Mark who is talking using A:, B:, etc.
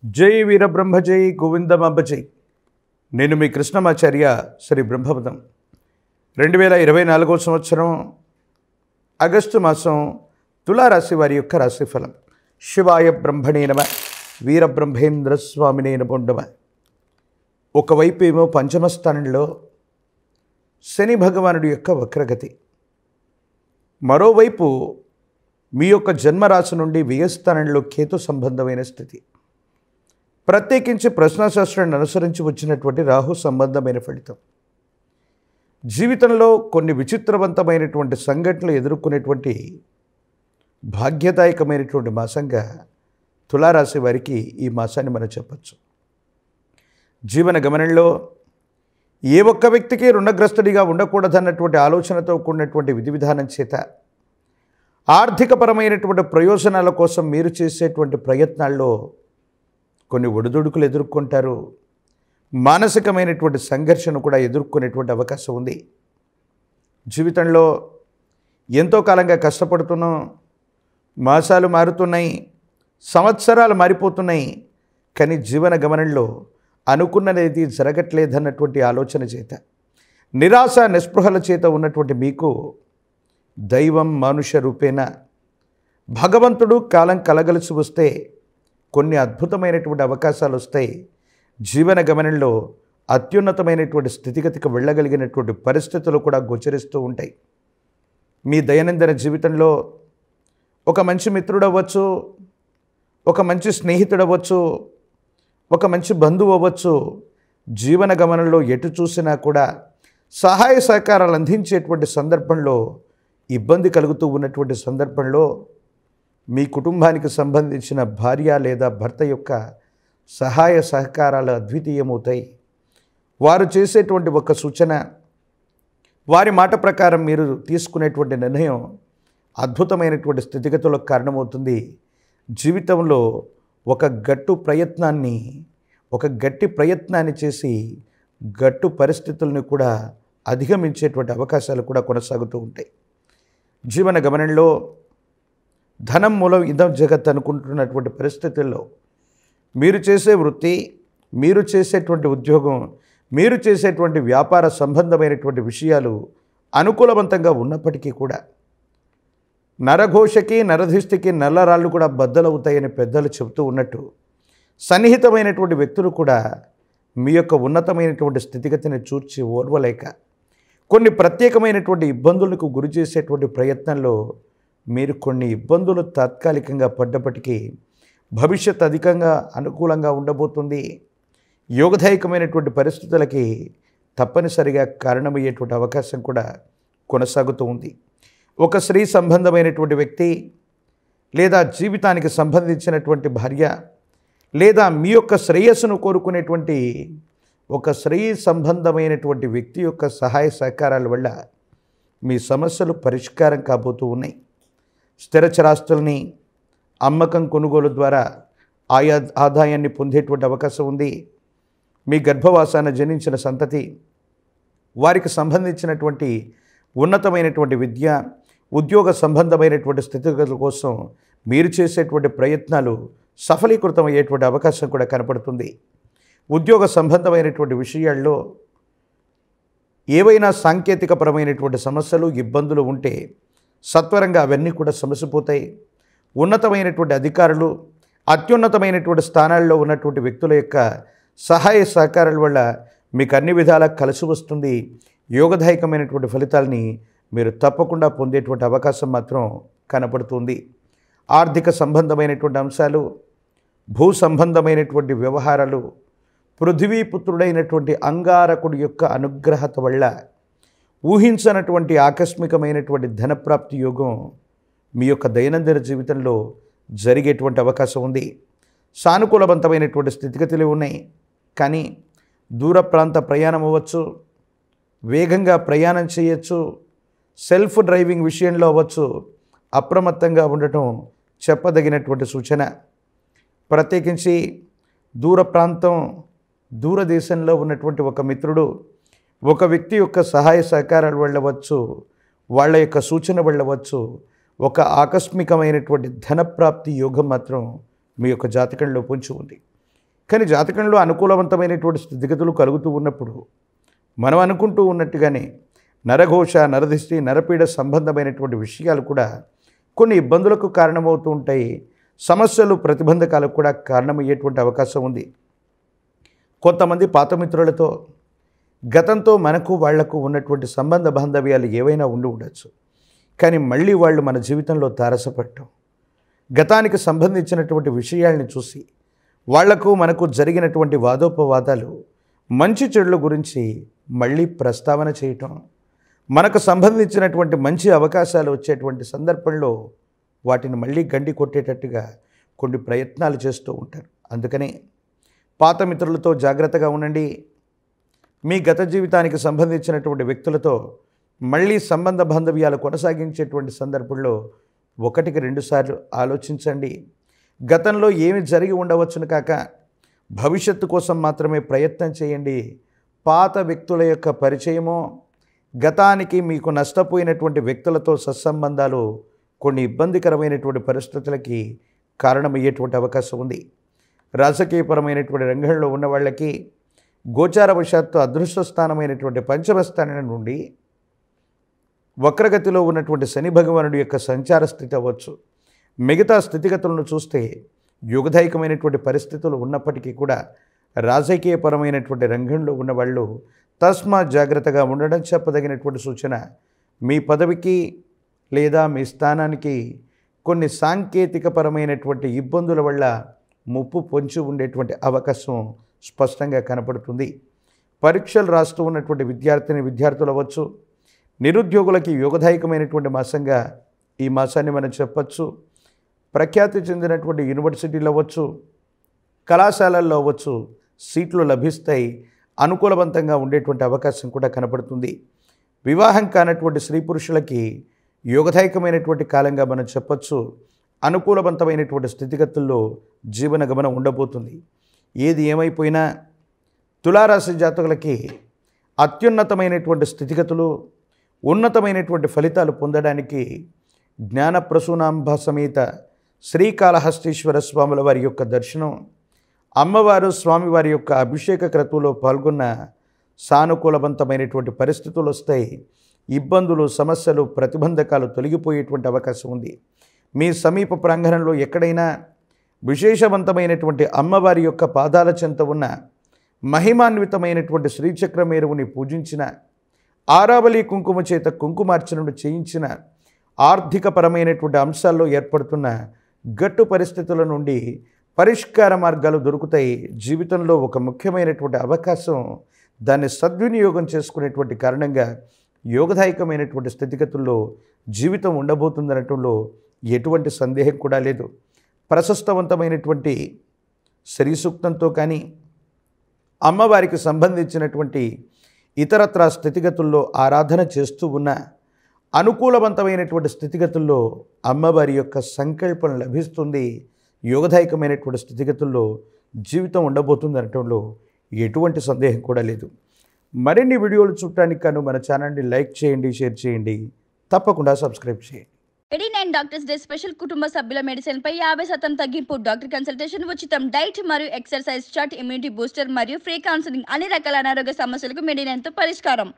A: జై వీరబ్రహ్మ జై గోవిందమాంబ జై. నేను మీ కృష్ణమాచార్య శ్రీ బ్రహ్మపదం. 2024 సంవత్సరం ఆగస్టు మాసం తులారాశి వారి యొక్క రాశిఫలం. శివాయ బ్రహ్మణే నమ, వీరబ్రహ్మేంద్ర స్వామినే నమః. ఒకవైపు ఏమో పంచమ స్థానంలో శని భగవానుడి యొక్క వక్రగతి, మరోవైపు మీ యొక్క జన్మరాశి నుండి వ్యయస్థానంలో కేతు సంబంధమైన స్థితి, ప్రత్యేకించి ప్రశ్నాశాస్త్రాన్ని అనుసరించి వచ్చినటువంటి రాహు సంబంధమైన ఫలితం. జీవితంలో కొన్ని విచిత్రవంతమైనటువంటి సంఘటనలు ఎదుర్కొనేటువంటి భాగ్యదాయకమైనటువంటి మాసంగా తులారాశి వారికి ఈ మాసాన్ని మనం చెప్పచ్చు. జీవన గమనంలో ఏ ఒక్క వ్యక్తికి రుణగ్రస్తుడిగా ఉండకూడదన్నటువంటి ఆలోచనతో కూడినటువంటి విధి విధానం చేత ఆర్థికపరమైనటువంటి ప్రయోజనాల కోసం మీరు చేసేటువంటి ప్రయత్నాల్లో కొన్ని ఒడిదుడుకులు ఎదుర్కొంటారు. మానసికమైనటువంటి సంఘర్షణ కూడా ఎదుర్కొనేటువంటి అవకాశం ఉంది. జీవితంలో ఎంతో కాలంగా కష్టపడుతున్నాం, మాసాలు మారుతున్నాయి, సంవత్సరాలు మారిపోతున్నాయి, కానీ జీవన గమనంలో అనుకున్నది జరగట్లేదన్నటువంటి ఆలోచన చేత, నిరాశ నిస్పృహల చేత ఉన్నటువంటి మీకు దైవం మానుష రూపేణ భగవంతుడు కాలం కలగలిసి వస్తే కొన్ని అద్భుతమైనటువంటి అవకాశాలు వస్తాయి. జీవన గమనంలో అత్యున్నతమైనటువంటి స్థితిగతికి వెళ్ళగలిగినటువంటి పరిస్థితులు కూడా గోచరిస్తూ ఉంటాయి. మీ దైనందిన జీవితంలో ఒక మంచి మిత్రుడు అవ్వచ్చు, ఒక మంచి స్నేహితుడు అవ్వచ్చు, ఒక మంచి బంధువు అవ్వచ్చు. జీవన గమనంలో ఎటు చూసినా కూడా సహాయ సహకారాలు అందించేటువంటి సందర్భంలో ఇబ్బంది కలుగుతూ ఉన్నటువంటి సందర్భంలో మీ కుటుంబానికి సంబంధించిన భార్య లేదా భర్త యొక్క సహాయ సహకారాలు అద్వితీయమవుతాయి. వారు చేసేటువంటి ఒక సూచన, వారి మాట ప్రకారం మీరు తీసుకునేటువంటి నిర్ణయం అద్భుతమైనటువంటి స్థితిగతులకు కారణమవుతుంది. జీవితంలో ఒక గట్టి ప్రయత్నాన్ని చేసి గట్టు పరిస్థితులను కూడా అధిగమించేటువంటి అవకాశాలు కూడా కొనసాగుతూ ఉంటాయి. జీవన గమనంలో ధనం మూలం ఇదం జగత్ అనుకుంటున్నటువంటి పరిస్థితుల్లో మీరు చేసే వృత్తి, మీరు చేసేటువంటి ఉద్యోగం, మీరు చేసేటువంటి వ్యాపార సంబంధమైనటువంటి విషయాలు అనుకూలవంతంగా ఉన్నప్పటికీ కూడా నరఘోషకి నరధిష్టికి నల్లరాళ్ళు కూడా బద్దలవుతాయని పెద్దలు చెబుతూ ఉన్నట్టు, సన్నిహితమైనటువంటి వ్యక్తులు కూడా మీ యొక్క ఉన్నతమైనటువంటి స్థితిగతిని చూర్చి ఓర్వలేక కొన్ని ప్రత్యేకమైనటువంటి ఇబ్బందులకు గురి చేసేటువంటి ప్రయత్నంలో మీరు కొన్ని ఇబ్బందులు తాత్కాలికంగా పడ్డప్పటికీ భవిష్యత్ అధికంగా అనుకూలంగా ఉండబోతుంది. యోగదాయకమైనటువంటి పరిస్థితులకి తప్పనిసరిగా కారణమయ్యేటువంటి అవకాశం కూడా కొనసాగుతూ ఉంది. ఒక స్త్రీ సంబంధమైనటువంటి వ్యక్తి, లేదా జీవితానికి సంబంధించినటువంటి భార్య, లేదా మీ యొక్క శ్రేయస్సును కోరుకునేటువంటి ఒక స్త్రీ సంబంధమైనటువంటి వ్యక్తి యొక్క సహాయ సహకారాల వల్ల మీ సమస్యలు పరిష్కారం కాబోతూ ఉన్నాయి. స్థిరచరాస్తుల్ని అమ్మకం కొనుగోలు ద్వారా ఆదాయాన్ని పొందేటువంటి అవకాశం ఉంది. మీ గర్భవాసాన జనించిన సంతతి, వారికి సంబంధించినటువంటి ఉన్నతమైనటువంటి విద్య, ఉద్యోగ సంబంధమైనటువంటి స్థితిగతుల కోసం మీరు చేసేటువంటి ప్రయత్నాలు సఫలీకృతం అయ్యేటువంటి అవకాశం కూడా కనపడుతుంది. ఉద్యోగ సంబంధమైనటువంటి విషయాల్లో ఏవైనా సాంకేతికపరమైనటువంటి సమస్యలు, ఇబ్బందులు ఉంటే సత్వరంగా అవన్నీ కూడా సమసిపోతాయి. ఉన్నతమైనటువంటి అధికారులు, అత్యున్నతమైనటువంటి స్థానాల్లో ఉన్నటువంటి వ్యక్తుల యొక్క సహాయ సహకారాల వల్ల మీకు అన్ని విధాలా కలిసి వస్తుంది. యోగదాయకమైనటువంటి ఫలితాలని మీరు తప్పకుండా పొందేటువంటి అవకాశం మాత్రం కనపడుతుంది. ఆర్థిక సంబంధమైనటువంటి అంశాలు, భూ సంబంధమైనటువంటి వ్యవహారాలు, పృథ్వీపుత్రుడైనటువంటి అంగారకుడి యొక్క అనుగ్రహత వల్ల ఊహించనటువంటి ఆకస్మికమైనటువంటి ధనప్రాప్తి యోగం మీ యొక్క దైనందిన జీవితంలో జరిగేటువంటి అవకాశం ఉంది. సానుకూలవంతమైనటువంటి స్థితిగతులు ఉన్నాయి. కానీ దూర ప్రాంత ప్రయాణం అవ్వచ్చు, వేగంగా ప్రయాణం చేయొచ్చు, సెల్ఫ్ డ్రైవింగ్ విషయంలో అవ్వచ్చు, అప్రమత్తంగా ఉండటం చెప్పదగినటువంటి సూచన. ప్రత్యేకించి దూర ప్రాంతం, దూరదేశంలో ఉన్నటువంటి ఒక మిత్రుడు, ఒక వ్యక్తి యొక్క సహాయ సహకారాలు వెళ్ళవచ్చు, వాళ్ళ యొక్క సూచన వెళ్ళవచ్చు, ఒక ఆకస్మికమైనటువంటి ధనప్రాప్తి యోగం మాత్రం మీ యొక్క జాతకంలో పొంచి ఉంది. కానీ జాతకంలో అనుకూలవంతమైనటువంటి స్థితిగతులు కలుగుతూ ఉన్నప్పుడు మనం అనుకుంటూ ఉన్నట్టుగానే నరఘోష, నరదిష్టి, నరపీడ సంబంధమైనటువంటి విషయాలు కూడా కొన్ని ఇబ్బందులకు కారణమవుతూ ఉంటాయి. సమస్యలు, ప్రతిబంధకాలకు కూడా కారణమయ్యేటువంటి అవకాశం ఉంది. కొంతమంది పాత మిత్రులతో గతంతో మనకు వాళ్లకు ఉన్నటువంటి సంబంధ బాంధవ్యాలు ఏవైనా ఉండి ఉండొచ్చు. కానీ మళ్ళీ వాళ్ళు మన జీవితంలో తారసపడటం, గతానికి సంబంధించినటువంటి విషయాల్ని చూసి వాళ్లకు మనకు జరిగినటువంటి వాదోపవాదాలు, మంచి చెడుల గురించి మళ్ళీ ప్రస్తావన చేయటం, మనకు సంబంధించినటువంటి మంచి అవకాశాలు వచ్చేటువంటి సందర్భంలో వాటిని మళ్ళీ గండి కొట్టేటట్టుగా కొన్ని ప్రయత్నాలు చేస్తూ ఉంటారు. అందుకని పాత మిత్రులతో జాగ్రత్తగా ఉండండి. మీ గత జీవితానికి సంబంధించినటువంటి వ్యక్తులతో మళ్ళీ సంబంధ బాంధవ్యాలు కొనసాగించేటువంటి సందర్భంలో 1-2 సార్లు ఆలోచించండి. గతంలో ఏమి జరిగి ఉండవచ్చును కాక భవిష్యత్తు కోసం మాత్రమే ప్రయత్నం చేయండి. పాత వ్యక్తుల యొక్క పరిచయమో, గతానికి మీకు నష్టపోయినటువంటి వ్యక్తులతో సత్సంబంధాలు కొన్ని ఇబ్బందికరమైనటువంటి పరిస్థితులకి కారణమయ్యేటువంటి అవకాశం ఉంది. రాజకీయపరమైనటువంటి రంగంలో ఉన్న వాళ్ళకి గోచారవశాత్తు అదృష్ట స్థానమైనటువంటి పంచమ స్థానం నుండి వక్రగతిలో ఉన్నటువంటి శని భగవానుడి యొక్క సంచార స్థితి అవ్వచ్చు. మిగతా స్థితిగతులను చూస్తే యుగదాయకమైనటువంటి పరిస్థితులు ఉన్నప్పటికీ కూడా రాజకీయపరమైనటువంటి రంగంలో ఉన్నవాళ్ళు తస్మాత్ జాగ్రత్తగా ఉండడం చెప్పదగినటువంటి సూచన. మీ పదవికి లేదా మీ స్థానానికి కొన్ని సాంకేతికపరమైనటువంటి ఇబ్బందుల వల్ల ముప్పు పొంచి ఉండేటువంటి అవకాశం స్పష్టంగా కనపడుతుంది. పరీక్షలు రాస్తూ ఉన్నటువంటి విద్యార్థులు అవ్వచ్చు, నిరుద్యోగులకి యోగదాయకమైనటువంటి మాసంగా ఈ మాసాన్ని మనం చెప్పచ్చు. ప్రఖ్యాతి చెందినటువంటి యూనివర్సిటీలు అవ్వచ్చు, కళాశాలల్లో అవ్వచ్చు, సీట్లు లభిస్తాయి. అనుకూలవంతంగా ఉండేటువంటి అవకాశం కూడా కనపడుతుంది. వివాహం కానటువంటి స్త్రీ పురుషులకి యోగదాయకమైనటువంటి కాలంగా మనం చెప్పచ్చు. అనుకూలవంతమైనటువంటి స్థితిగతుల్లో జీవన గమనం ఉండబోతుంది. ఏది ఏమైపోయినా తులారాశి జాతకులకి అత్యున్నతమైనటువంటి స్థితిగతులు, ఉన్నతమైనటువంటి ఫలితాలు పొందడానికి జ్ఞానప్రసూనాంబ సమేత శ్రీకాళహస్తీశ్వర స్వాముల వారి యొక్క దర్శనం, అమ్మవారు స్వామివారి యొక్క అభిషేక క్రతువులో పాల్గొన్న సానుకూలవంతమైనటువంటి పరిస్థితులు వస్తాయి. ఇబ్బందులు, సమస్యలు, ప్రతిబంధకాలు తొలగిపోయేటువంటి అవకాశం ఉంది. మీ సమీప ప్రాంగణంలో ఎక్కడైనా విశేషవంతమైనటువంటి అమ్మవారి యొక్క పాదాల చెంత ఉన్న మహిమాన్వితమైనటువంటి శ్రీచక్రమేరువుని పూజించిన, ఆరావళి కుంకుమ చేత కుంకుమార్చనను చేయించిన, ఆర్థికపరమైనటువంటి అంశాల్లో ఏర్పడుతున్న గట్టు పరిస్థితుల నుండి పరిష్కార మార్గాలు దొరుకుతాయి. జీవితంలో ఒక ముఖ్యమైనటువంటి అవకాశం, దాన్ని సద్వినియోగం చేసుకునేటువంటి కారణంగా యోగదాయకమైనటువంటి స్థితిగతుల్లో జీవితం ఉండబోతుందనటంలో ఎటువంటి సందేహం కూడా లేదు. ప్రశస్తవంతమైనటువంటి శ్రీ సూక్తంతో కానీ, అమ్మవారికి సంబంధించినటువంటి ఇతరత్రా స్థితిగతుల్లో ఆరాధన చేస్తూ ఉన్న అనుకూలవంతమైనటువంటి స్థితిగతుల్లో అమ్మవారి యొక్క సంకల్పం లభిస్తుంది. యోగదాయకమైనటువంటి స్థితిగతుల్లో జీవితం ఉండబోతుంది అనటంలో ఎటువంటి సందేహం కూడా లేదు. మరిన్ని వీడియోలు చూడటానికి గాను మన ఛానల్ని లైక్ చేయండి, షేర్ చేయండి, తప్పకుండా సబ్స్క్రైబ్ చేయండి.
B: 89 డాక్టర్స్ డే స్పెషల్ కుటుంబ సభ్యుల మెడిసిన్ పై 50% తగ్గింపు, డాక్టర్ కన్సల్టేషన్ ఉచితం, డైట్ మరియు ఎక్సర్సైజ్ చార్ట్, ఇమ్యూనిటీ బూస్టర్ మరియు ఫ్రీ కౌన్సిలింగ్, అన్ని రకాల అనారోగ్య సమస్యలకు 89 తో పరిష్కారం.